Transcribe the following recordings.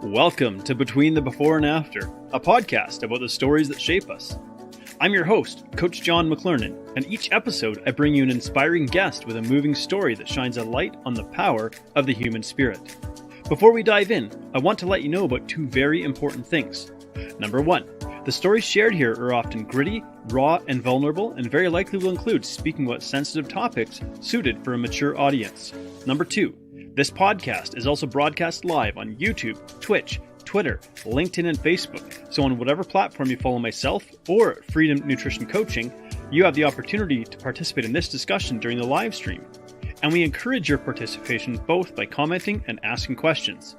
Welcome to Between the Before and After, a podcast about the stories that shape us. I'm your host, Coach John McLernan, and each episode I bring you an inspiring guest with a moving story that shines a light on the power of the human spirit. Before we dive in, I want to let you know about two very important things. Number one, the stories shared here are often gritty, raw, and vulnerable, and very likely will include speaking about sensitive topics suited for a mature audience. Number two, this podcast is also broadcast live on YouTube, Twitch, Twitter, LinkedIn, and Facebook. So on whatever platform you follow myself or Freedom Nutrition Coaching, you have the opportunity to participate in this discussion during the live stream. And we encourage your participation both by commenting and asking questions.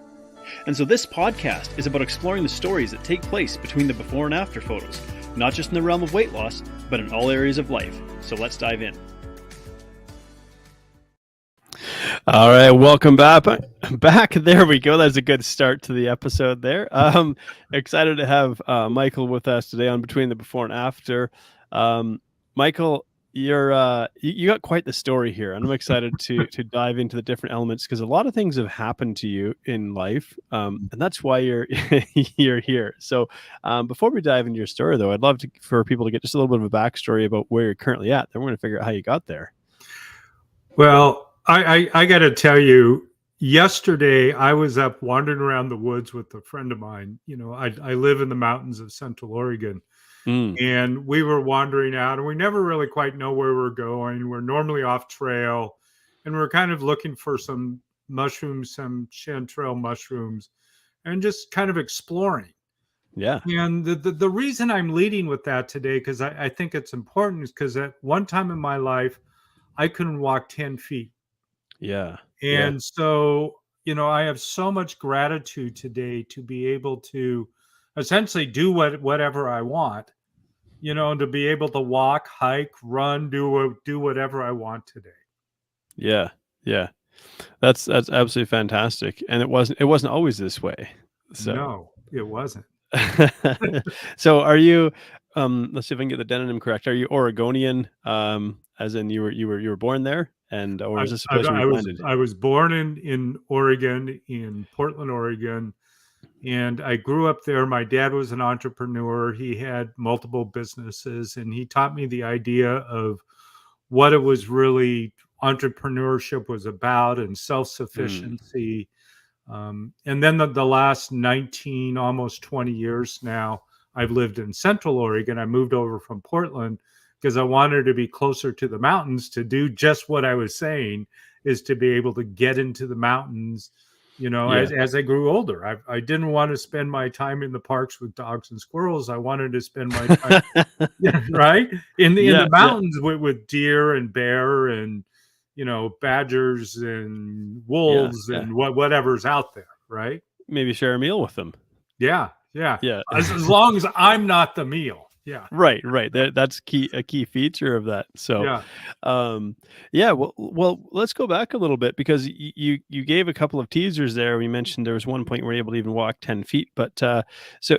And so this podcast is about exploring the stories that take place between the before and after photos, not just in the realm of weight loss, but in all areas of life. So let's dive in. All right, welcome back. There we go. That's a good start to the episode there. Excited to have Michael with us today on Between the Before and After. Michael, you got quite the story here, and I'm excited to dive into the different elements because a lot of things have happened to you in life, and that's why you're here. So before we dive into your story, though, I'd love for people to get just a little bit of a backstory about where you're currently at. Then we're going to figure out how you got there. Well, I got to tell you, yesterday I was up wandering around the woods with a friend of mine. You know, I live in the mountains of Central Oregon, and we were wandering out, and we never really quite know where we're going. We're normally off trail, and we're kind of looking for some mushrooms, some chanterelle mushrooms, and just kind of exploring. Yeah. And the reason I'm leading with that today, because I think it's important, is because at one time in my life, I couldn't walk 10 feet. Yeah. And so, you know, I have so much gratitude today to be able to essentially do whatever I want, you know, and to be able to walk, hike, run, do whatever I want today. Yeah. Yeah. That's absolutely fantastic. And it wasn't always this way. So no, it wasn't. So are you, let's see if I can get the demonym correct. Are you Oregonian? As in you were born there? And or is this a place where you landed? I was born in Oregon, in Portland, Oregon, and I grew up there. My dad was an entrepreneur. He had multiple businesses, and he taught me the idea of what it was really entrepreneurship was about and self-sufficiency. And then the last 19, almost 20 years now, I've lived in Central Oregon. I moved over from Portland because I wanted to be closer to the mountains to do just what I was saying, is to be able to get into the mountains, you know, as I grew older. I didn't want to spend my time in the parks with dogs and squirrels. I wanted to spend my time, right, in the mountains with deer and bear and, you know, badgers and wolves and whatever's out there, right? Maybe share a meal with them. Yeah. As long as I'm not the meal. Yeah. Right. That's a key feature of that. So, Well, let's go back a little bit because you gave a couple of teasers there. We mentioned there was one point where you were able to even walk 10 feet. But so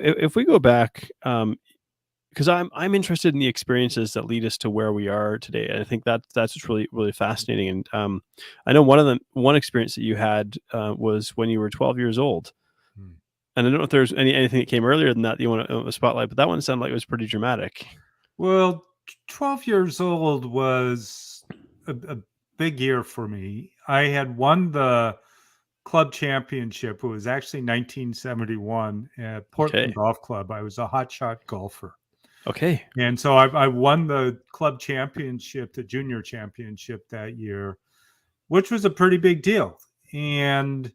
if we go back, because I'm interested in the experiences that lead us to where we are today. And I think that's just really, really fascinating. And I know one experience that you had was when you were 12 years old. And I don't know if there's anything that came earlier than that you want to spotlight, but that one sounded like it was pretty dramatic. Well, 12 years old was a big year for me. I had won the club championship. It was actually 1971 at Portland Golf Club. I was a hotshot golfer. Okay. And so I won the club championship, the junior championship that year, which was a pretty big deal. And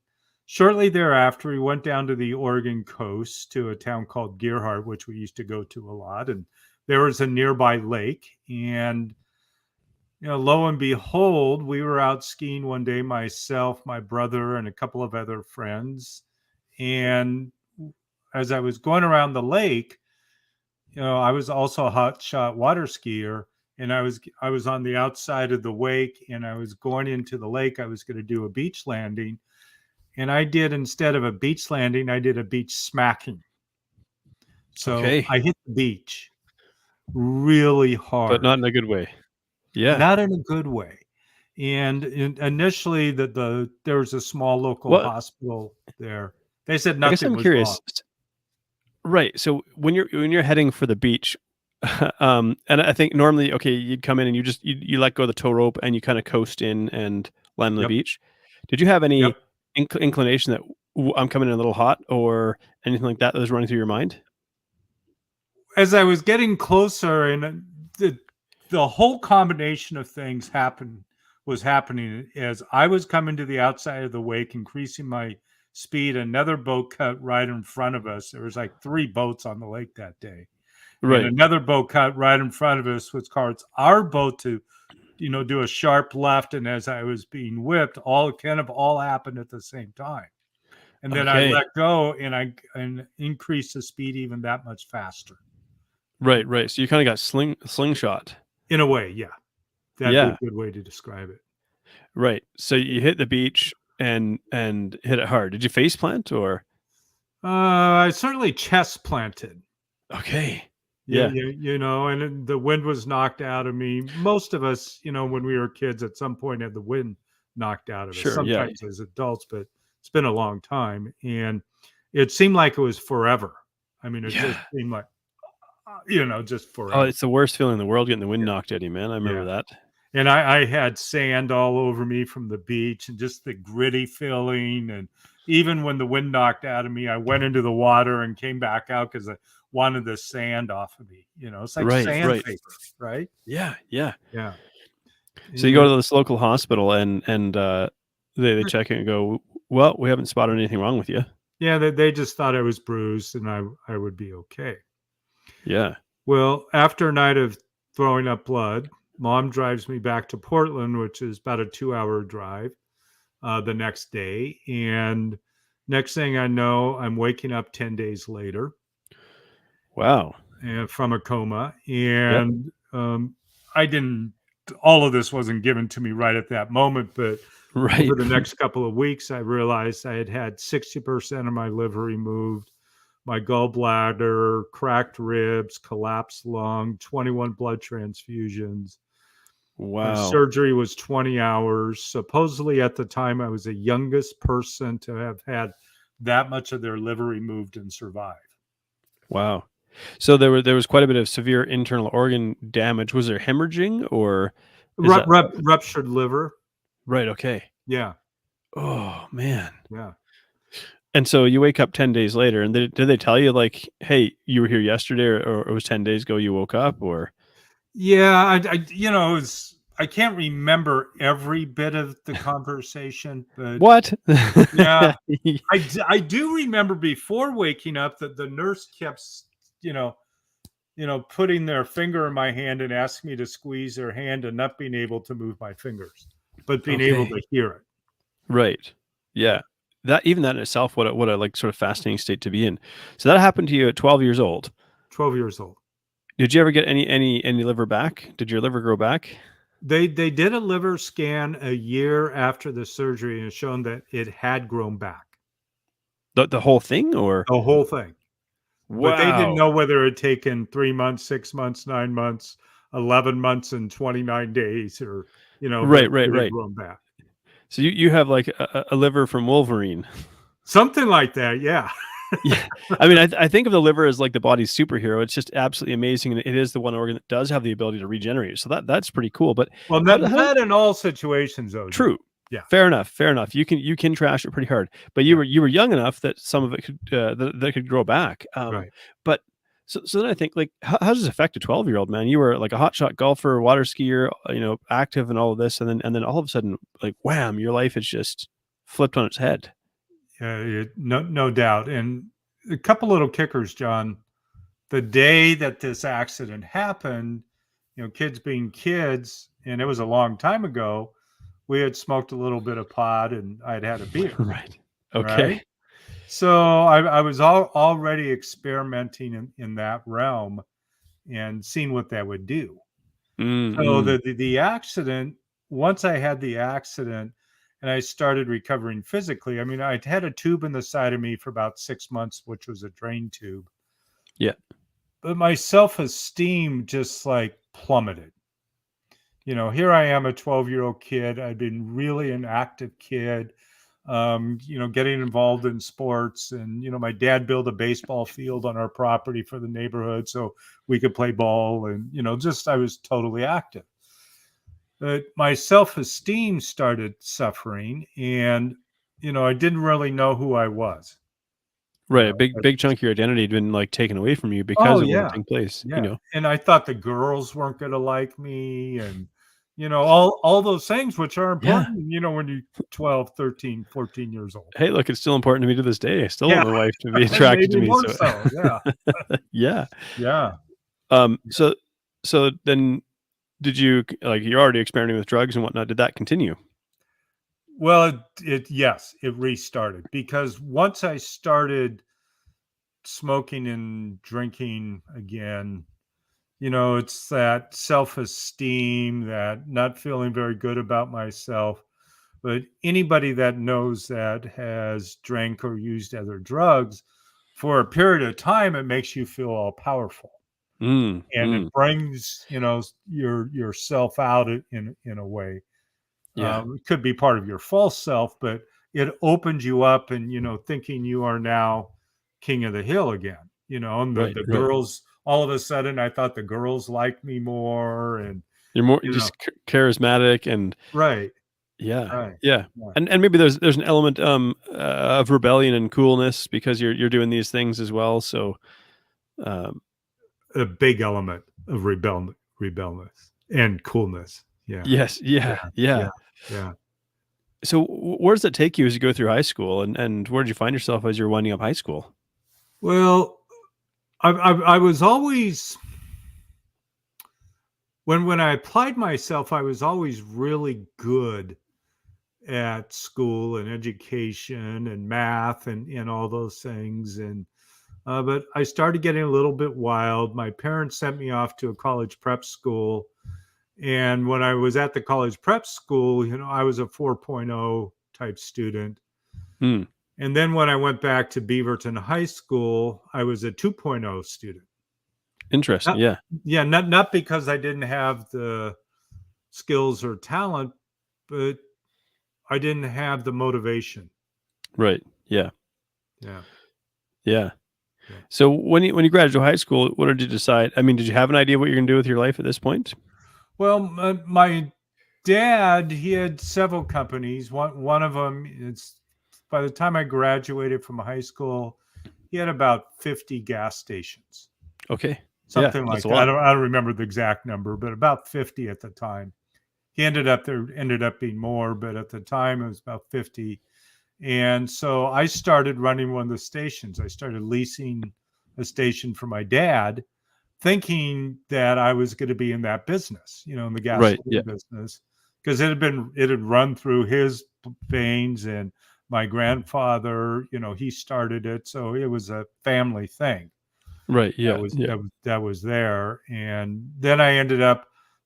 shortly thereafter, we went down to the Oregon coast to a town called Gerhardt, which we used to go to a lot. And there was a nearby lake. And, you know, lo and behold, we were out skiing one day, myself, my brother, and a couple of other friends. And as I was going around the lake, you know, I was also a hotshot water skier. And I was on the outside of the wake, and I was going into the lake. I was going to do a beach landing. And I did, instead of a beach landing, I did a beach smacking. So I hit the beach really hard. But not in a good way. Yeah. Not in a good way. And initially, there was a small local hospital there They said I guess nothing I'm was wrong. curious. Right. So when you're heading for the beach, and I think normally, okay, you'd come in and you let go of the tow rope and you kind of coast in and land on the Yep. beach. Did you have any Yep. inclination that I'm coming in a little hot or anything like that was running through your mind? As I was getting closer, and the whole combination of things was happening as I was coming to the outside of the wake, increasing my speed. Another boat cut right in front of us. There was like 3 boats on the lake that day, and Right. another boat cut right in front of us, which caused our boat to do a sharp left. And as I was being whipped, all happened at the same time. And then I Okay. let go and I increased the speed even that much faster. Right. Right. So you kind of got slingshot. In a way, yeah. That'd be Yeah. a good way to describe it. Right. So you hit the beach and hit it hard. Did you face plant or? I certainly chest planted. Okay. Yeah, Yeah. and the wind was knocked out of me. Most of us, when we were kids, at some point had the wind knocked out of us. Sure. Yeah. Sometimes as adults, but it's been a long time, and it seemed like it was forever. I mean, it just Yeah. seemed like just Oh, forever. it's the worst feeling in the world getting the wind Yeah, knocked out of you, man. I remember yeah. that. And I had sand all over me from the beach and just the gritty feeling. And even when the wind knocked out of me, I went into the water and came back out because I wanted the sand off of me. It's like Right. Right. sandpaper, right? Yeah. Yeah. Yeah. So you go And to this local hospital and they check it and go, well, we haven't spotted anything wrong with you. yeah, they just thought I was bruised and I would be okay. Yeah. Well, after a night of throwing up blood, mom drives me back to Portland, which is about a 2-hour drive the next day. And next thing I know, I'm waking up 10 days later Wow. from a coma. Yep. And I didn't, all of this wasn't given to me right at that moment, but Right. over the next couple of weeks, I realized I had 60% of my liver removed, my gallbladder, cracked ribs, collapsed lung, 21 blood transfusions. Wow. Surgery was 20 hours. Supposedly, at the time, I was the youngest person to have had that much of their liver removed and survive. Wow. So there was quite a bit of severe internal organ damage. Was there hemorrhaging or is that Ruptured liver. right? Okay. Yeah, Oh man. yeah. And so you wake up 10 days later and did they tell you like, hey, you were here yesterday or it was 10 days ago you woke up or? Yeah, I can't remember every bit of the conversation, but What? yeah, I do remember before waking up that the nurse kept, you know, putting their finger in my hand and asking me to squeeze their hand and not being able to move my fingers, but being able Okay. to hear it. Right. Yeah. Yeah. That even that in itself, what a like sort of fascinating state to be in. So that happened to you at 12 years old. 12 years old. Did you ever get any liver back? Did your liver grow back? They did a liver scan a year after the surgery and shown that it had grown back, The whole thing or? the whole thing. But they didn't Wow. know whether it had taken 3 months, 6 months, 9 months, 11 months and 29 days, or, but Right, right, it had right. grown back. So you have like a liver from Wolverine. Something like that, yeah. Yeah. I mean, I think of the liver as like the body's superhero. It's just absolutely amazing, and it is the one organ that does have the ability to regenerate. So that's pretty cool. But Well, how not in all situations, though, John. true. Yeah, Fair enough. Fair enough. You can trash it pretty hard, but yeah, you were young enough that some of it could that could grow back. right. But so then I think like how does this affect a 12-year-old man? You were like a hotshot golfer, water skier, active and all of this, and then all of a sudden like wham, your life is just flipped on its head. No doubt. And a couple little kickers, John. The day that this accident happened, kids being kids, and it was a long time ago, we had smoked a little bit of pot and I'd had a beer, Right. right? Okay. So I was already experimenting in that realm and seeing what that would do. So Mm-mm. the accident, once I had the accident and I started recovering physically, I mean, I'd had a tube in the side of me for about 6 months, which was a drain tube, Yeah. but my self-esteem just like plummeted. Here I am, a 12-year-old kid. I'd been really an active kid. getting involved in sports. And, my dad built a baseball field on our property for the neighborhood so we could play ball. And, I was totally active. But my self-esteem started suffering, and, I didn't really know who I was. Right. A big chunk of your identity had been like taken away from you because Oh, of what had yeah. taken place, Yeah. And I thought the girls weren't going to like me, and, all those things, which are Yeah. important, when you're 12, 13, 14 years old. Hey, look, it's still important to me to this day. I still Yeah. want my wife to be attracted to Maybe me. more So, so. Yeah. yeah. Yeah. So then did you, like, you're already experimenting with drugs and whatnot. Did that continue? Well, yes, it restarted, because once I started smoking and drinking again, it's that self-esteem, that not feeling very good about myself. But anybody that knows that has drank or used other drugs for a period of time, it makes you feel all powerful. And it brings, yourself out in a way. Yeah. It could be part of your false self, but it opens you up, and, thinking you are now king of the hill again, and the, Right. the Right. girls, all of a sudden, I thought the girls liked me more. And, You're more you know, just charismatic and right, yeah. right. Yeah. Yeah. And maybe there's an element of rebellion and coolness because you're doing these things as well. So um A big element of rebellness and coolness. Yeah. yes, Yeah. yeah, yeah. Yeah. Yeah. So where does that take you as you go through high school, and where did you find yourself as you're winding up high school? Well, I was always, when I applied myself, I was always really good at school and education and math and all those things. And but I started getting a little bit wild. My parents sent me off to a college prep school. And when I was at the college prep school, I was a 4.0 type student. Hmm. And then when I went back to Beaverton High School, I was a 2.0 student. Interesting. Not, Yeah. yeah, not because I didn't have the skills or talent, but I didn't have the motivation. Right. Yeah. Yeah. Yeah. Yeah. So when you graduated high school, what did you decide? I mean, did you have an idea what you're going to do with your life at this point? Well, my dad, he had several companies. One of them, it's by the time I graduated from high school, he had about 50 gas stations, Okay. Yeah, something that's like a that. lot. I don't remember the exact number, but about 50 at the time. There ended up being more, but at the time it was about 50. And so I started running one of the stations. I started leasing a station for my dad, thinking that I was going to be in that business, in the Right. Yeah. gasoline business, because it had run through his veins. And my grandfather, he started it, so it was a family thing Right. that Yeah. was Yeah. that was that was there. And then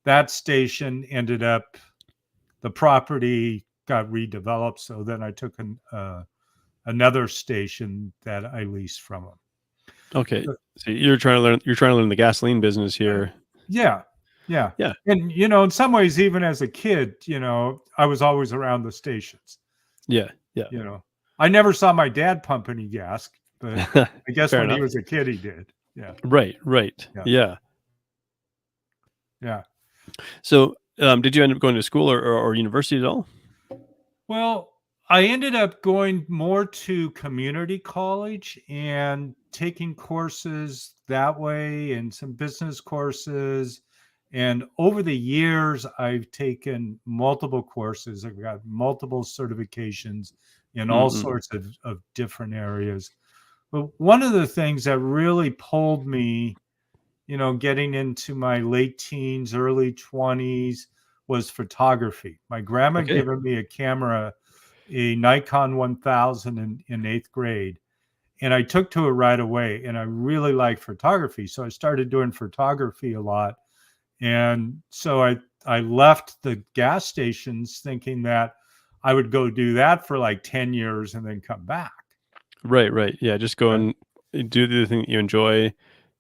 that station ended up, the property got redeveloped, so then I took another station that I leased from him. Okay. So you're trying to learn the gasoline business here. Yeah. Yeah. Yeah. And, in some ways, even as a kid, I was always around the stations. Yeah. Yeah. You know, I never saw my dad pump any gas, but I guess Fair when he enough. was a kid, he did. Yeah. Right. Right. Yeah. Yeah. Yeah. So did you end up going to school or university at all? Well, I ended up going more to community college and taking courses that way, and some business courses. And over the years, I've taken multiple courses. I've got multiple certifications in all Mm-hmm. sorts of different areas. But one of the things that really pulled me, getting into my late teens, early 20s, was photography. My grandma had Okay. given me a camera, a Nikon 1000 in eighth grade. And I took to it right away. And I really liked photography. So I started doing photography a lot. And so I left the gas stations thinking that I would go do that for like 10 years and then come back. Right. Right. Yeah. Just go Right. and do the thing that you enjoy.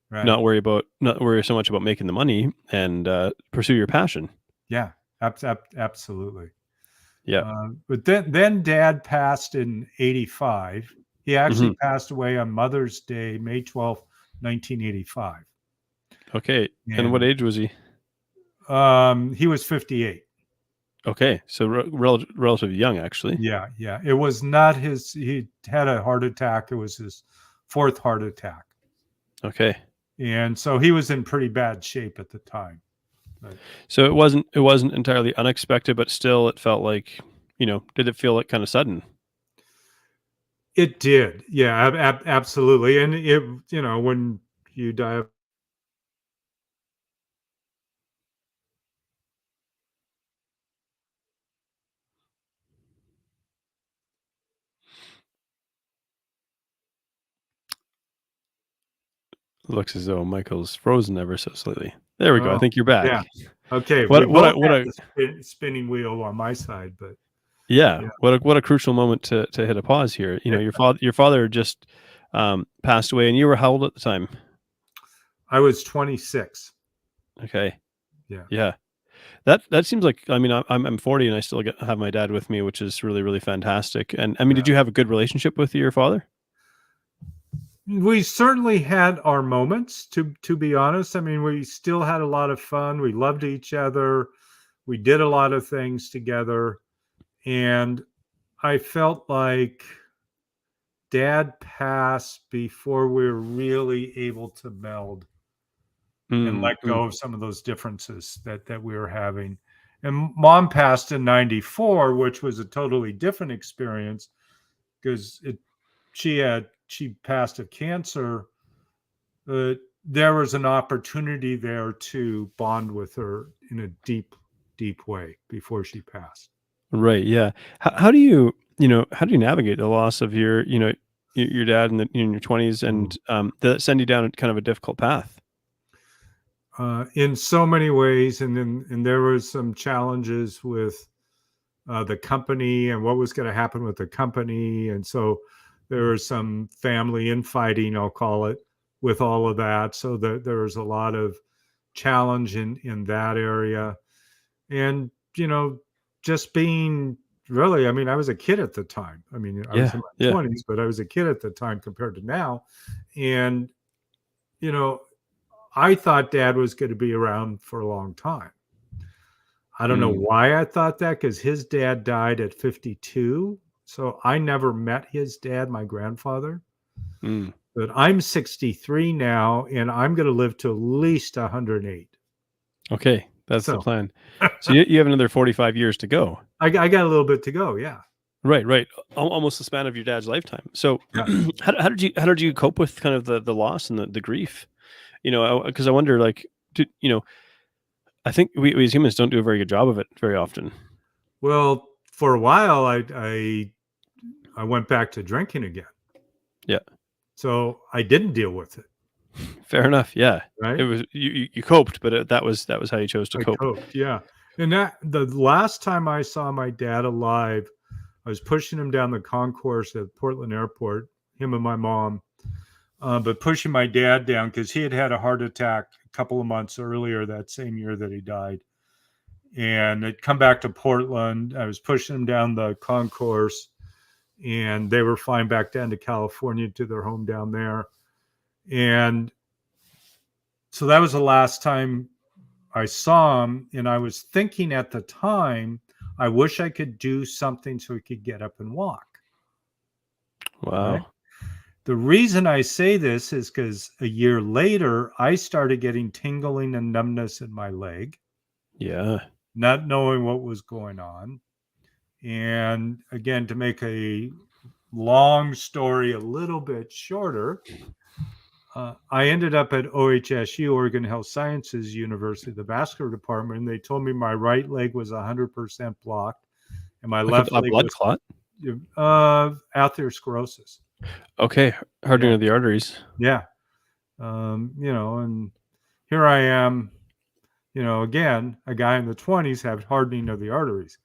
Right. Not worry so much about making the money and pursue your passion. Yeah. Absolutely. Yeah. But then Dad passed in '85. He actually passed away on Mother's Day, May 12th, 1985. Okay. And what And age was he? he was 58. Okay. So relatively young, actually. Yeah, yeah. It was not his. He had a heart attack. It was his fourth heart attack, Okay. and so he was in pretty bad shape at the time. But So it wasn't entirely unexpected, but still it felt like, did it feel like kind of sudden? it did, yeah, absolutely. And it, when you die of Looks as though Michael's frozen ever so slightly. There we go. I oh, think you're back. yeah, okay. We What both a what had a the spinning wheel on my side, but yeah, yeah, what a crucial moment to hit a pause here. yeah. Your father just passed away, and you were how old at the time? I was 26. Okay. Yeah, Yeah. That seems like, I mean, I'm 40 and I still have my dad with me, which is really, really fantastic. And I mean, yeah. did you have a good relationship with your father? We certainly had our moments, to be honest. I mean, we still had a lot of fun. We loved each other. We did a lot of things together. And I felt like Dad passed before we were really able to meld and Mm, let mm. go of some of those differences that we were having. And Mom passed in '94, which was a totally different experience because she passed of cancer. There was an opportunity there to bond with her in a deep, deep way before she passed. Right. Yeah. How do you, how do you navigate the loss of your dad in your 20s, Mm. and did that send you down kind of a difficult path? In so many ways, and there was some challenges with the company and what was going to happen with the company, and so there was some family infighting, I'll call it, with all of that. So that there was a lot of challenge in that area, and just being really, I mean, I was a kid at the time. I mean, I was Yeah. in my Yeah. 20s, but I was a kid at the time compared to now, and you know, I thought Dad was going to be around for a long time. I don't know Mm, why I thought that because his dad died at 52. So I never met his dad, my grandfather. mm. But I'm 63 now and I'm going to live to at least 108. Okay. That's the So plan. So you have another 45 years to go. I got a little bit to go. Yeah. Right, right. Almost the span of your dad's lifetime. So, Yeah. how did you cope with kind of the loss and the grief? Because I wonder, like, I think we as humans don't do a very good job of it very often. Well, for a while, I went back to drinking again. Yeah, So I didn't deal with it. fair enough. Yeah, it Right. was you coped, but that was how you chose to I cope. coped. Yeah. And that the last time I saw my dad alive, I was pushing him down the concourse at Portland Airport, him and my mom, but pushing my dad down because he had had a heart attack a couple of months earlier that same year that he died. And I'd come back to Portland. I was pushing him down the concourse, and they were flying back down to California to their home down there. And so that was the last time I saw him. And I was thinking at the time, I wish I could do something so he could get up and walk. Right. Wow. The reason I say this is because a year later, I started getting tingling and numbness in my leg, Yeah. not knowing what was going on. And again, to make a long story a little bit shorter, I ended up at OHSU, Oregon Health Sciences University, the vascular department, and they told me my right leg was 100% blocked and my Like left a leg blood was clot. atherosclerosis. Okay, hardening Yeah. of the arteries. Yeah. And here I am, again, a guy in the 20s have hardening of the arteries.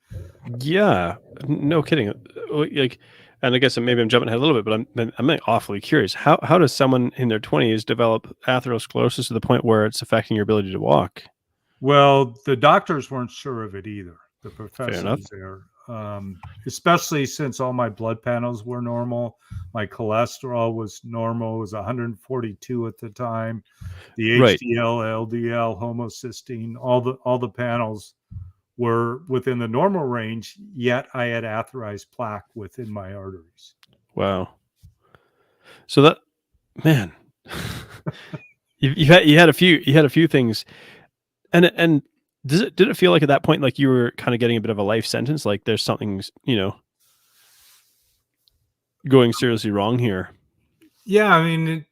Yeah, no kidding. Like, and I guess maybe I'm jumping ahead a little bit, but I'm like awfully curious. How does someone in their 20s develop atherosclerosis to the point where it's affecting your ability to walk? Well, the doctors weren't sure of it either. The Fair enough. professors there. especially since all my blood panels were normal. My cholesterol was normal. It was 142 at the time. The Right. HDL, LDL, homocysteine, all the panels were within the normal range, yet I had atherized plaque within my arteries. Wow. So that, man, you had a few things, and did it feel like at that point like you were kind of getting a bit of a life sentence, like there's something going seriously wrong here? Yeah, I mean,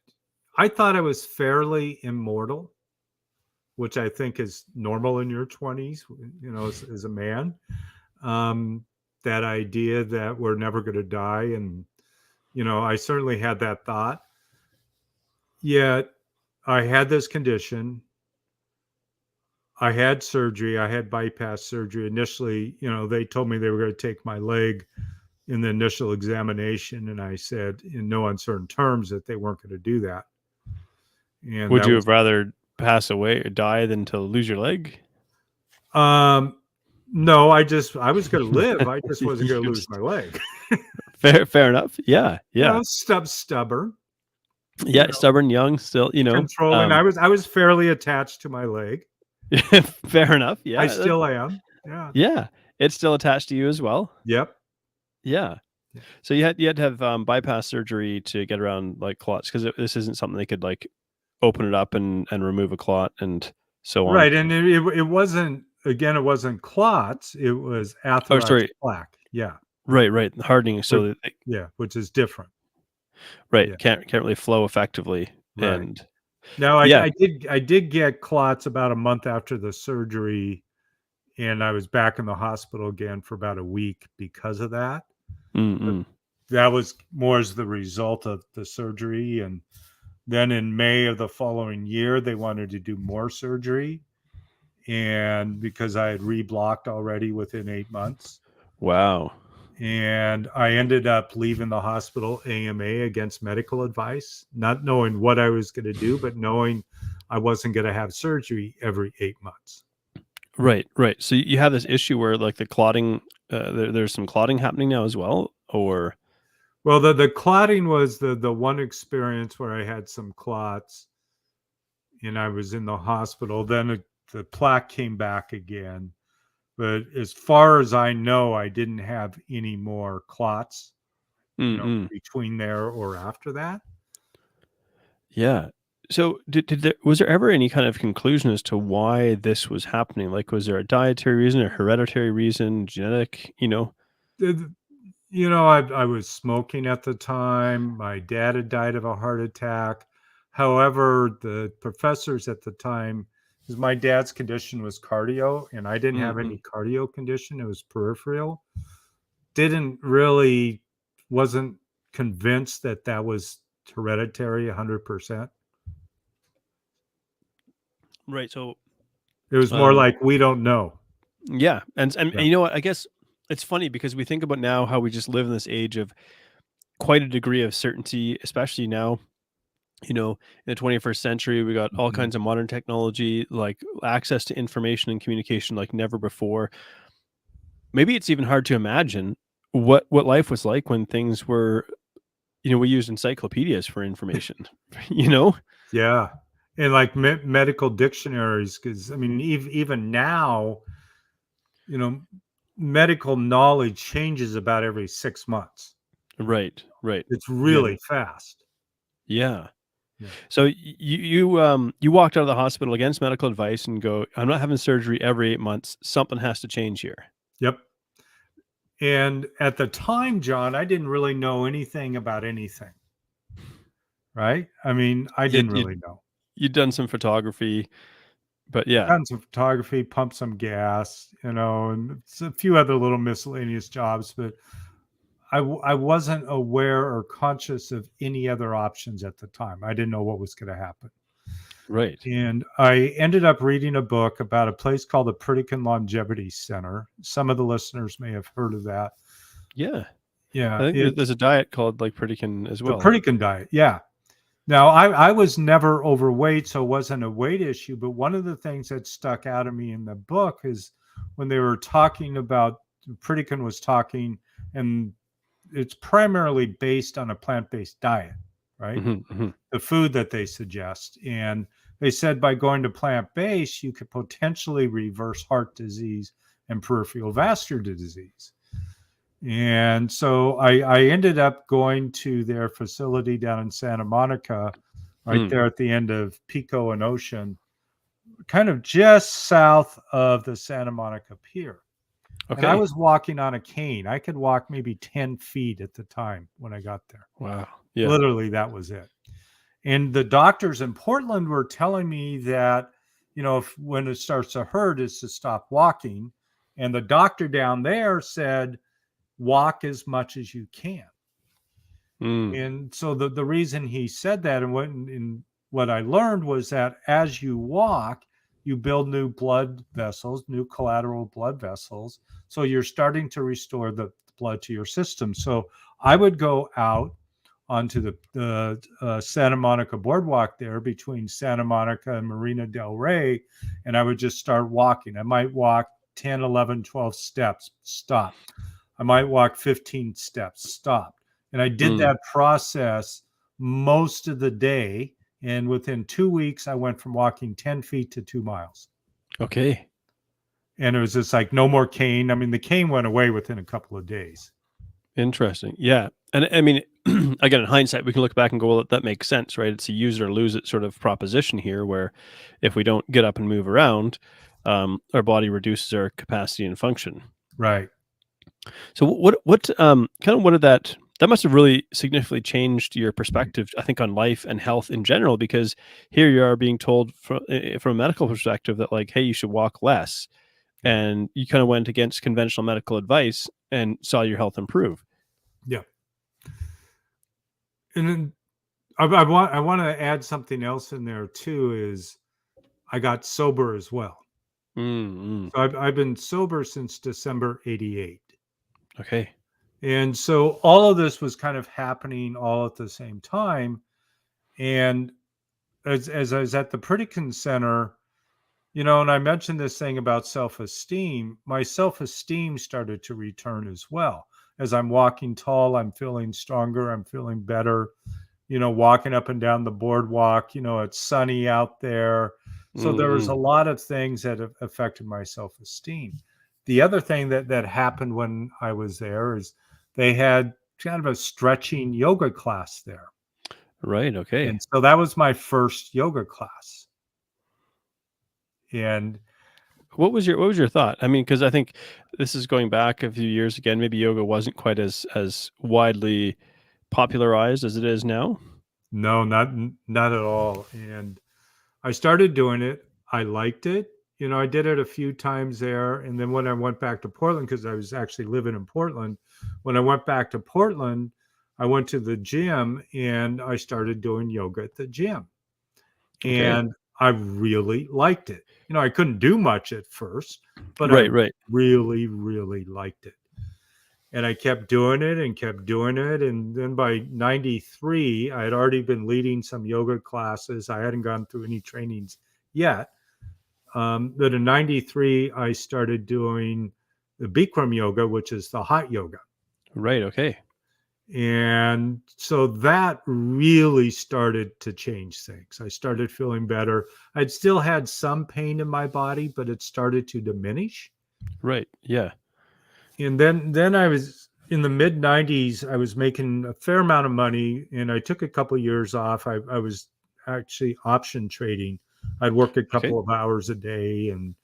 I thought I was fairly immortal, which I think is normal in your 20s, as a man. That idea that we're never going to die. And, I certainly had that thought. Yet I had this condition. I had surgery. I had bypass surgery. Initially, they told me they were going to take my leg in the initial examination. And I said in no uncertain terms that they weren't going to do that. And Would that you was, have rather pass away or die than to lose your leg? no, I was going to live. I just wasn't going to lose my leg. Fair enough. Yeah. I was stubborn, Stubborn, young, still, controlling. I was fairly attached to my leg. fair enough. Yeah. I still am. Yeah. Yeah. It's still attached to you as well. Yep. Yeah. So you had to have bypass surgery to get around like clots, because this isn't something they could like open it up and remove a clot and so on. Right. And it wasn't, again, it wasn't clots. It was atherized plaque. Yeah. Right. Hardening. So which is different. Right. Yeah. Can't really flow effectively. Right. And now I did get clots about a month after the surgery, and I was back in the hospital again for about a week because of that. That was more as the result of the surgery. And then in May of the following year, they wanted to do more surgery. And because I had reblocked already within 8 months. Wow. And I ended up leaving the hospital AMA against medical advice, not knowing what I was going to do, but knowing I wasn't going to have surgery every 8 months. Right. So you have this issue where like the clotting, there's some clotting happening now as well, or? Well, the clotting was the one experience where I had some clots and I was in the hospital. Then the plaque came back again. But as far as I know, I didn't have any more clots between there or after that. Yeah. So was there ever any kind of conclusion as to why this was happening? Like, was there a dietary reason, a hereditary reason, genetic, I was smoking at the time. My dad had died of a heart attack. However, the professors at the time, because my dad's condition was cardio and I didn't have any cardio condition, it was peripheral, wasn't convinced that was hereditary 100%. Right. So it was more like, we don't know. Yeah. And you know what, I guess it's funny because we think about now how we just live in this age of quite a degree of certainty, especially now, in the 21st century, we got all kinds of modern technology, like access to information and communication like never before. Maybe it's even hard to imagine what life was like when things were, we used encyclopedias for information, Yeah. And like medical dictionaries, because I mean, even now, medical knowledge changes about every 6 months. Right. It's really fast. Yeah. So you walked out of the hospital against medical advice and go, I'm not having surgery every 8 months. Something has to change here. Yep. And at the time, John, I didn't really know anything about anything. Right? I mean, I didn't really know. You'd done some photography, but yeah. Done some photography, pumped some gas, and a few other little miscellaneous jobs, but I wasn't aware or conscious of any other options at the time. I didn't know what was going to happen. Right. And I ended up reading a book about a place called the Pritikin Longevity Center. Some of the listeners may have heard of that. Yeah. Yeah. I think there's a diet called like Pritikin as well. The Pritikin diet. Yeah. Now, I was never overweight, so it wasn't a weight issue. But one of the things that stuck out of me in the book is when they were talking about Pritikin was talking, and it's primarily based on a plant-based diet, right? The food that they suggest. And they said by going to plant-based, you could potentially reverse heart disease and peripheral vascular disease. And so I ended up going to their facility down in Santa Monica, right there at the end of Pico and Ocean, kind of just south of the Santa Monica Pier. Okay. And I was walking on a cane. I could walk maybe 10 feet at the time when I got there. Wow. Yeah. Literally, that was it. And the doctors in Portland were telling me that, when it starts to hurt is to stop walking. And the doctor down there said, walk as much as you can. And so the reason he said that, and what I learned was that as you walk, you build new blood vessels, new collateral blood vessels. So you're starting to restore the blood to your system. So I would go out onto the Santa Monica boardwalk there between Santa Monica and Marina del Rey, and I would just start walking. I might walk 10, 11, 12 steps, stop. I might walk 15 steps, stop. And I did that process most of the day. And within 2 weeks, I went from walking 10 feet to 2 miles. Okay. And it was just like no more cane. I mean, the cane went away within a couple of days. Interesting. Yeah. And I mean, again, in hindsight, we can look back and go, well, that makes sense, right? It's a use it or lose it sort of proposition here, where if we don't get up and move around, our body reduces our capacity and function. Right. So what did that must have really significantly changed your perspective, I think, on life and health in general, because here you are being told from a medical perspective that, like, hey, you should walk less. And you kind of went against conventional medical advice and saw your health improve. Yeah. And then I want to add something else in there too, is I got sober as well. So I've been sober since December 88. Okay. And so all of this was kind of happening all at the same time. And as I was at the Pritikin Center, and I mentioned this thing about self-esteem, my self-esteem started to return as well. As I'm walking tall, I'm feeling stronger, I'm feeling better, walking up and down the boardwalk, it's sunny out there. So there was a lot of things that have affected my self-esteem. The other thing that happened when I was there is they had kind of a stretching yoga class there. Right. Okay. And so that was my first yoga class. And what was your thought? I mean, because I think this is going back a few years again. Maybe yoga wasn't quite as widely popularized as it is now. No, not at all. And I started doing it. I liked it. I did it a few times there. And then when I went back to Portland, because I was actually living in Portland, when I went back to Portland, I went to the gym and I started doing yoga at the gym. And I really liked it. I couldn't do much at first, but I really, really liked it. And I kept doing it and kept doing it. And then by 93, I had already been leading some yoga classes. I hadn't gone through any trainings yet. But in 93, I started doing the Bikram yoga, which is the hot yoga. Right. Okay. And so that really started to change things. I started feeling better. I'd still had some pain in my body, but it started to diminish. Right. Yeah. And then I was in the mid 90s, I was making a fair amount of money, and I took a couple of years off. I was actually option trading. I'd work a couple of hours a day and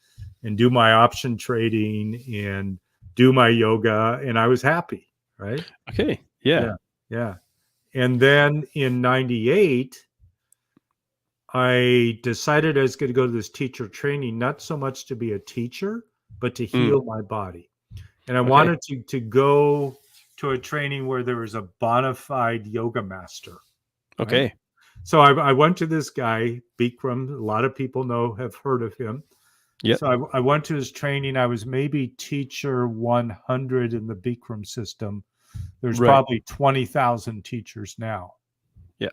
do my option trading and do my yoga, and I was happy. Right. Okay. Yeah. And then in 98, I decided I was going to go to this teacher training, not so much to be a teacher, but to heal my body. And I wanted to go to a training where there was a bona fide yoga master. Okay. Right? So I went to this guy, Bikram. A lot of people have heard of him. Yeah. So I went to his training. I was maybe teacher 100 in the Bikram system. There's probably 20,000 teachers now. Yeah.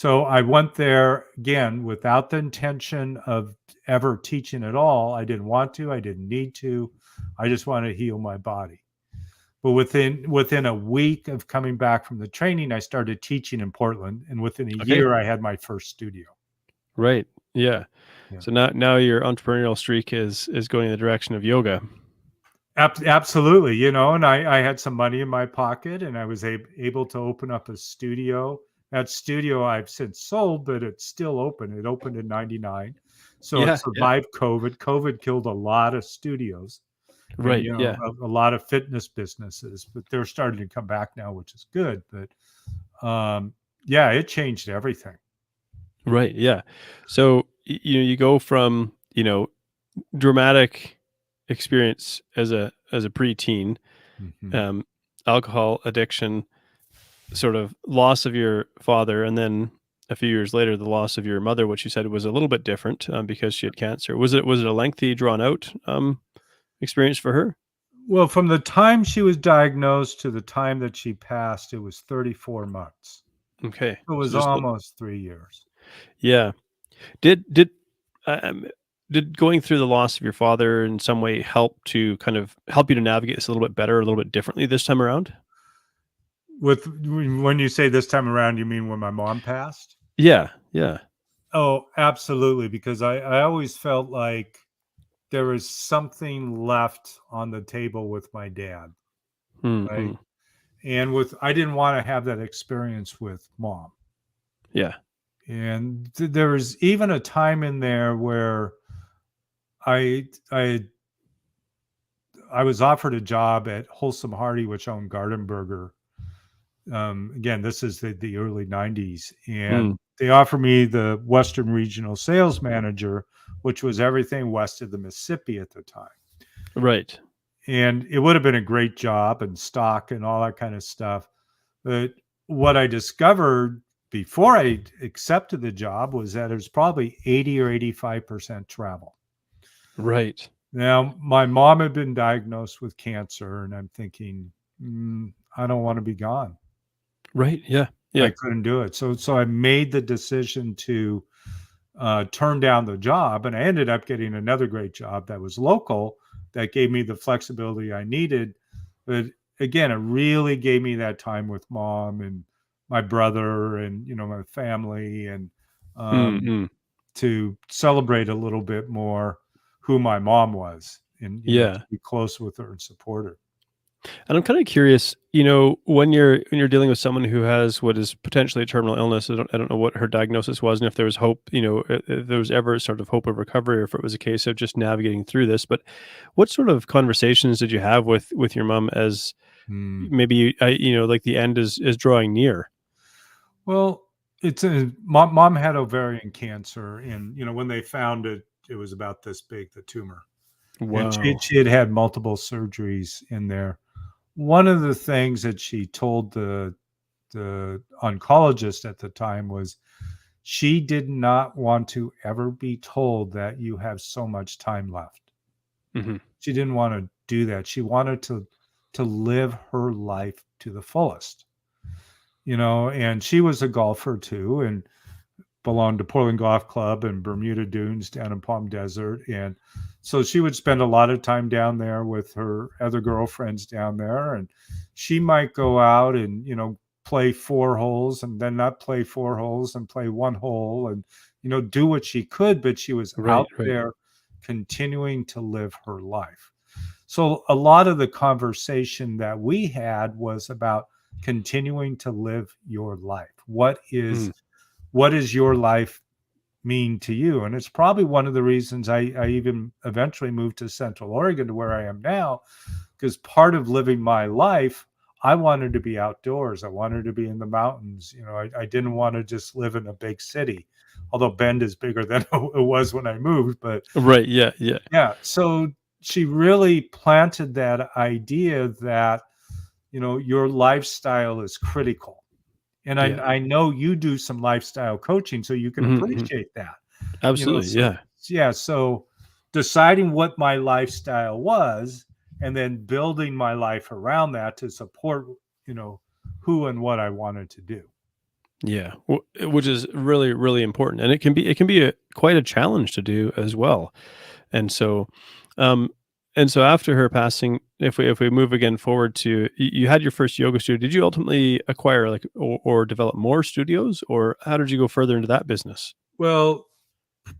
So I went there again without the intention of ever teaching at all. I didn't want to, I didn't need to. I just wanted to heal my body. But within a week of coming back from the training, I started teaching in Portland, and within a Okay. year I had my first studio. Right. Yeah. Yeah. So now your entrepreneurial streak is going in the direction of yoga. Absolutely, you know, and I had some money in my pocket, and I was able to open up a studio. That studio I've since sold, but it's still open. It opened in '99, so it Yeah. Yeah. survived COVID. COVID killed a lot of studios, and Right. you know, Yeah. a lot of fitness businesses, but they're starting to come back now, which is good. But yeah, it changed everything. Right. Yeah. So you go from dramatic experience as a preteen, Mhm. um, alcohol addiction, sort of loss of your father, and then a few years later the loss of your mother, which you said was a little bit different because she had cancer. Was it a lengthy, drawn out experience for her? Well, from the time she was diagnosed to the time that she passed, it was 34 months. Okay, It so was just almost 3 years. yeah. Did um, did going through the loss of your father in some way help you to navigate this a little bit better, a little bit differently this time around? When you say this time around, you mean when my mom passed? Yeah, yeah. Oh, absolutely. Because I always felt like there was something left on the table with my dad, right? Mm-hmm. And I didn't want to have that experience with mom. Yeah. And there was even a time in there where I I I was offered a job at Wholesome Hardy, which owned Garden Burger. Again, this is the early '90s, Mm, and they offered me the Western Regional Sales Manager, which was everything west of the Mississippi at the time. right. And it would have been a great job and stock and all that kind of stuff. But what I discovered before I accepted the job was that it was probably 80 or 85% travel. Right. Now, my mom had been diagnosed with cancer, and I'm thinking, I don't want to be gone. Right. Yeah. I Yeah. couldn't do it. So I made the decision to turn down the job, and I ended up getting another great job that was local that gave me the flexibility I needed. But again, it really gave me that time with mom and my brother and my family, and um, Mm-mm. to celebrate a little bit more who my mom was, and to Yeah. be close with her and support her. And I'm kind of curious, when you're dealing with someone who has what is potentially a terminal illness. I don't know what her diagnosis was, and if there was hope, if there was ever sort of hope of recovery, or if it was a case of just navigating through this. But what sort of conversations did you have with your mom as Hmm. maybe like the end is drawing near? Well, mom had ovarian cancer, and when they found it, it was about this big, the tumor, and Wow. she had had multiple surgeries in there. One of the things that she told the oncologist at the time was she did not want to ever be told that you have so much time left. Hmm. She didn't want to do that. She wanted to live her life to the fullest. And she was a golfer too, and belonged to Portland Golf Club and Bermuda Dunes down in Palm Desert. And so she would spend a lot of time down there with her other girlfriends down there. And she might go out and, play 4 holes and then not play 4 holes and play 1 hole and, do what she could, but she was Right. out Right. there continuing to live her life. So a lot of the conversation that we had was about continuing to live your life. Mm. What is your life mean to you? And it's probably one of the reasons I even eventually moved to Central Oregon to where I am now, because part of living my life, I wanted to be outdoors. I wanted to be in the mountains. I didn't want to just live in a big city, although Bend is bigger than it was when I moved. But Right. Yeah. Yeah. yeah, so she really planted that idea that, your lifestyle is critical. And Yeah. I know you do some lifestyle coaching, so you can Hmm. Hmm. appreciate that. Absolutely. So Yeah. yeah, so deciding what my lifestyle was and then building my life around that to support, you know, who and what I wanted to do. Yeah, which is really, really important, and it can be quite a challenge to do as well. And so, um, and so after her passing, if we move again forward to you had your first yoga studio. Did you ultimately acquire like or develop more studios, or how did you go further into that business? Well,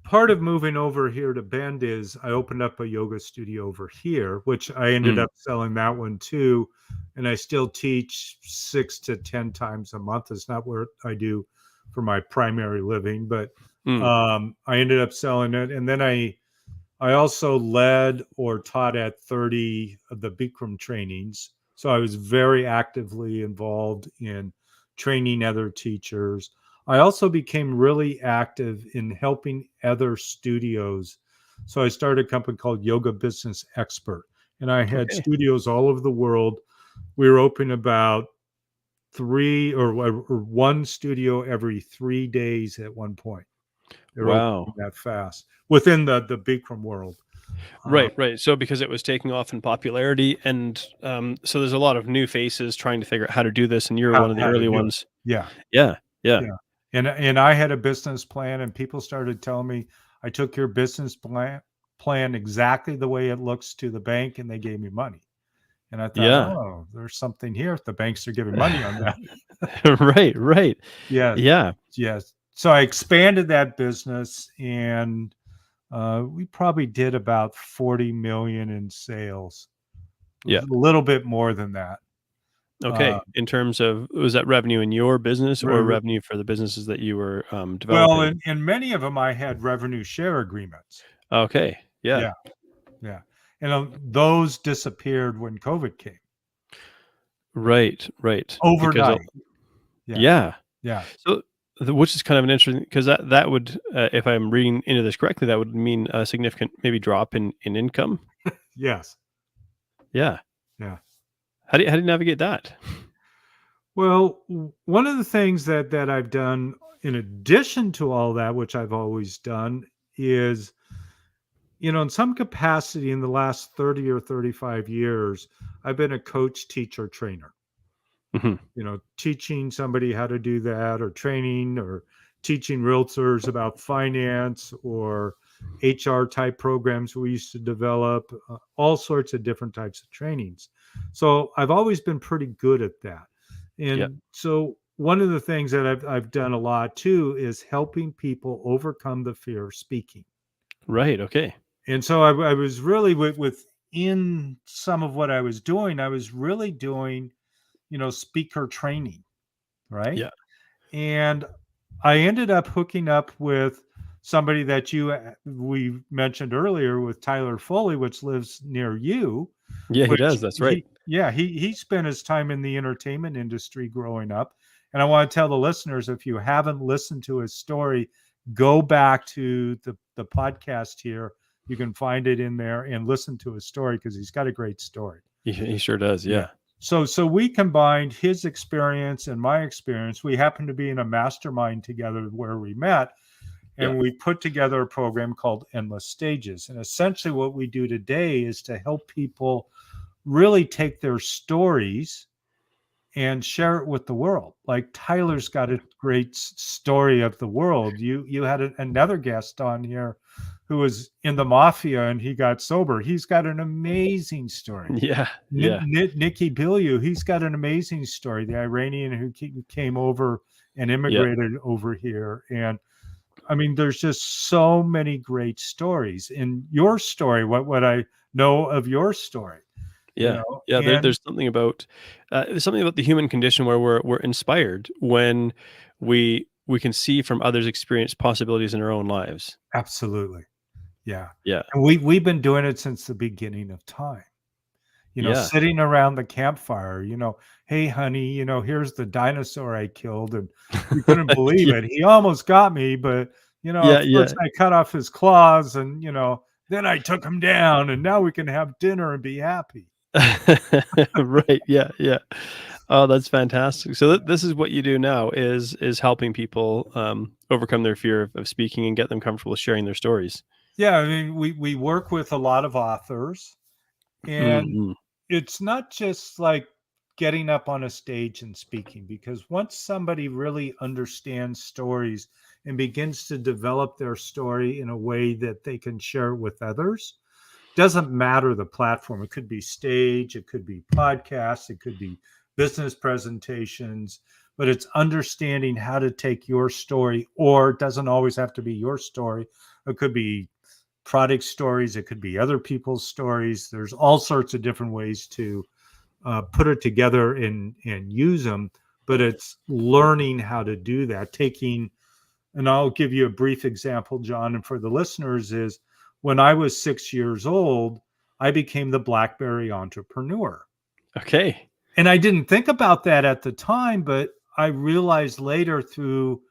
part of moving over here to Bend is I opened up a yoga studio over here, which I ended Mm, up selling that one too. And I still teach 6 to 10 times a month. It's not what I do for my primary living, but mm, I ended up selling it. And then I also led or taught at 30 of the Bikram trainings. So I was very actively involved in training other teachers. I also became really active in helping other studios. So I started a company called Yoga Business Expert, and I had okay. studios all over the world. We were open about three or one studio every 3 days at one point. They're opening Wow. that fast within the Bikram world. Uh, Right, right. So because it was taking off in popularity, and so there's a lot of new faces trying to figure out how to do this, and you're one of the how to early do it. ones. Yeah, Yeah, yeah, yeah. And I had a business plan, and people started telling me I took your business plan exactly the way it looks to the bank, and they gave me money. And I thought, yeah. oh, there's something here if the banks are giving money on that. Right, right. Yes, Yeah, yes. So I expanded that business, and we probably did about 40 million in sales. It yeah. was a little bit more than that. Uh, Okay. In terms of, was that revenue in your business or re- revenue for the businesses that you were well, developing? in many of them, I had revenue share agreements. Okay. Yeah. Yeah, yeah. And those disappeared when COVID came Right. Right. Because overnight. Yeah, yeah. yeah. So, which is kind of an interesting, because that would, if I'm reading into this correctly, that would mean a significant maybe drop in income. Yes, Yeah. yeah. How do you navigate that? Well, one of the things that I've done in addition to all that, which I've always done, is in some capacity in the last 30 or 35 years, I've been a coach, teacher, trainer. Mhm. Teaching somebody how to do that, or training, or teaching realtors about finance, or HR type programs we used to develop, all sorts of different types of trainings. So I've always been pretty good at that. Yeah. And so one of the things that I've done a lot too is helping people overcome the fear of speaking. Right. Okay. And so I was really within some of what I was doing, I was really doing, speaker training, right? Yeah. And I ended up hooking up with somebody that we mentioned earlier, with Tyler Foley, which lives near you, Yeah, he which does. That's right. he spent his time in the entertainment industry growing up. And I want to tell the listeners, if you haven't listened to his story, go back to the podcast here. You can find it in there and listen to his story, because he's got a great story. He sure does. Yeah. Yeah. So we combined his experience and my experience. We happened to be in a mastermind together where we met, Yeah. and we put together a program called Endless Stages. And essentially what we do today is to help people really take their stories and share it with the world. Like Tyler's got a great story of the world. You had another guest on here who was in the mafia and he got sober. He's got an amazing story. Yeah. Yeah. Nikki Bilyu, he's got an amazing story. The Iranian who came over and Yeah. immigrated over here. And I mean, there's just so many great stories in your story. What I know of your story, Yeah. Yeah. and There's something about the human condition where we're inspired when we can see from others' experience possibilities in our own lives. absolutely, yeah. Yeah. And we've been doing it since the beginning of time. Yeah. Sitting around the campfire, hey, honey, here's the dinosaur I killed. And we couldn't believe Yeah. it. He almost got me, but, Yeah. first Yeah. I cut off his claws, and, then I took him down, and now we can have dinner and be happy. Right. Yeah. Yeah. Oh, that's fantastic. So this is what you do now is helping people overcome their fear of speaking and get them comfortable sharing their stories. Yeah. I mean, we work with a lot of authors, and Mm-hmm. it's not just like getting up on a stage and speaking, because once somebody really understands stories and begins to develop their story in a way that they can share it with others, doesn't matter the platform. It could be stage, it could be podcasts, it could be business presentations, but it's understanding how to take your story, or it doesn't always have to be your story. It could be product stories, it could be other people's stories. There's all sorts of different ways to put it together and use them, but it's learning how to do that. And I'll give you a brief example, John, and for the listeners is, when I was 6 years old, I became the BlackBerry entrepreneur. Okay. And I didn't think about that at the time, but I realized later through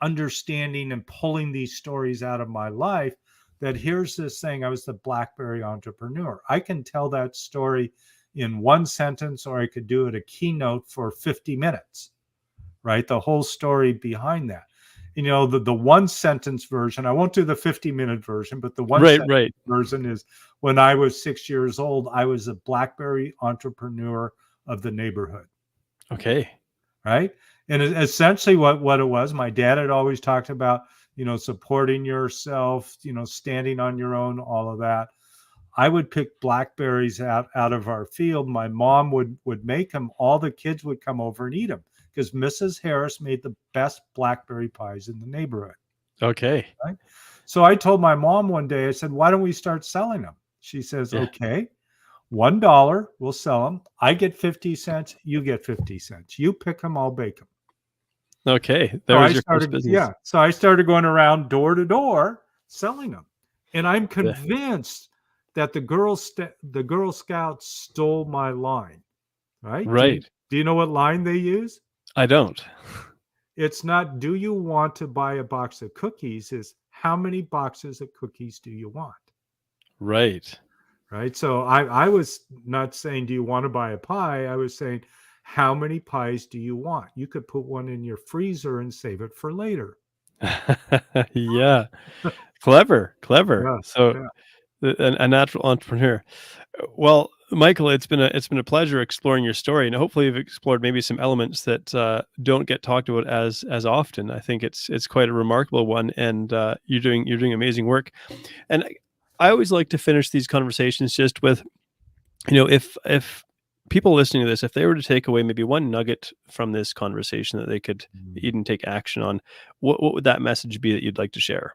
understanding and pulling these stories out of my life that here's this thing, I was the BlackBerry entrepreneur. I can tell that story in one sentence, or I could do it a keynote for 50 minutes, right? The whole story behind that. You know, the one sentence version, I won't do the 50-minute version, but the one sentence version is, when I was 6 years old, I was a BlackBerry entrepreneur of the neighborhood. Okay. Right. And essentially what it was, my dad had always talked about, you know, supporting yourself, you know, standing on your own, all of that. I would pick blackberries out of our field. My mom would make them. All the kids would come over and eat them because Mrs. Harris made the best blackberry pies in the neighborhood. Okay. Right? So I told my mom one day, I said, why don't we start selling them? She says, okay, $1, we'll sell them. I get 50 cents. You get 50 cents. You pick them, I'll bake them. Okay. There was your first business. Yeah. So I started going around door to door selling them. And I'm convinced that the Girl Scouts stole my line. Right? Right. Do you know what line they use? I don't. It's not, do you want to buy a box of cookies? It's, how many boxes of cookies do you want? Right. Right. So I was not saying, do you want to buy a pie? I was saying, how many pies do you want? You could put one in your freezer and save it for later. Yeah. Clever. Yeah, So a natural entrepreneur. Well, Michael, it's been a pleasure exploring your story, and hopefully you've explored maybe some elements that don't get talked about as often. I think it's quite a remarkable one, and you're doing amazing work. And I always like to finish these conversations just with, you know, if people listening to this, if they were to take away maybe one nugget from this conversation that they could even take action on, what would that message be that you'd like to share?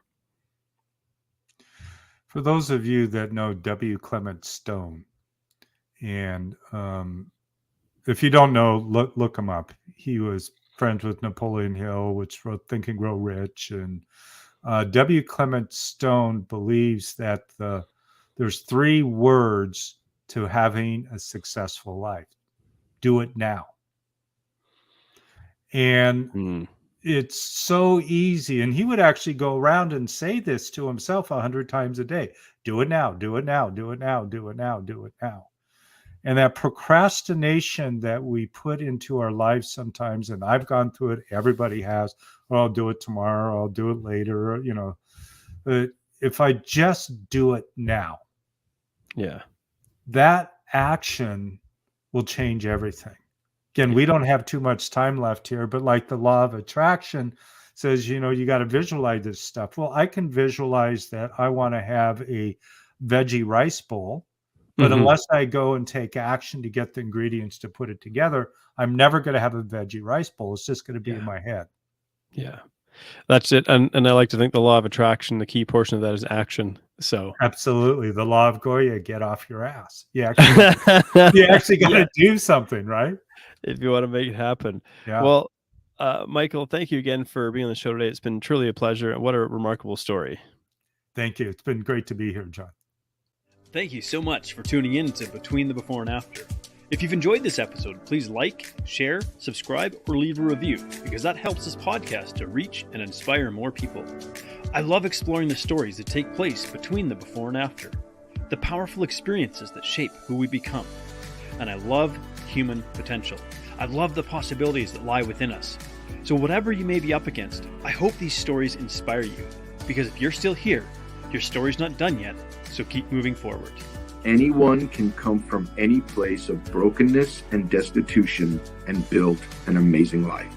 For those of you that know W. Clement Stone, and if you don't know, look him up. He was friends with Napoleon Hill, which wrote Think and Grow Rich. And W. Clement Stone believes that there's 3 words to having a successful life. Do it now. And it's so easy. And he would actually go around and say this to himself 100 times a day. Do it now, do it now, do it now, do it now, do it now. And that procrastination that we put into our lives sometimes, and I've gone through it, everybody has, oh, I'll do it tomorrow, I'll do it later, you know. But if I just do it now, that action will change everything. Again, we don't have too much time left here, but like the law of attraction says, you know, you got to visualize this stuff. Well, I can visualize that I want to have a veggie rice bowl, but unless I go and take action to get the ingredients to put it together, I'm never going to have a veggie rice bowl. It's just going to be in my head. Yeah. That's it. And I like to think the law of attraction, the key portion of that is action. So absolutely. The law of Goya, get off your ass. You actually got to do something, right? If you want to make it happen. Yeah. Well, Michael, thank you again for being on the show today. It's been truly a pleasure, and what a remarkable story. Thank you. It's been great to be here, John. Thank you so much for tuning in to Between the Before and After. If you've enjoyed this episode, please like, share, subscribe, or leave a review, because that helps this podcast to reach and inspire more people. I love exploring the stories that take place between the before and after, the powerful experiences that shape who we become. And I love human potential. I love the possibilities that lie within us. So whatever you may be up against, I hope these stories inspire you, because if you're still here, your story's not done yet, so keep moving forward. anyone can come from any place of brokenness and destitution and build an amazing life.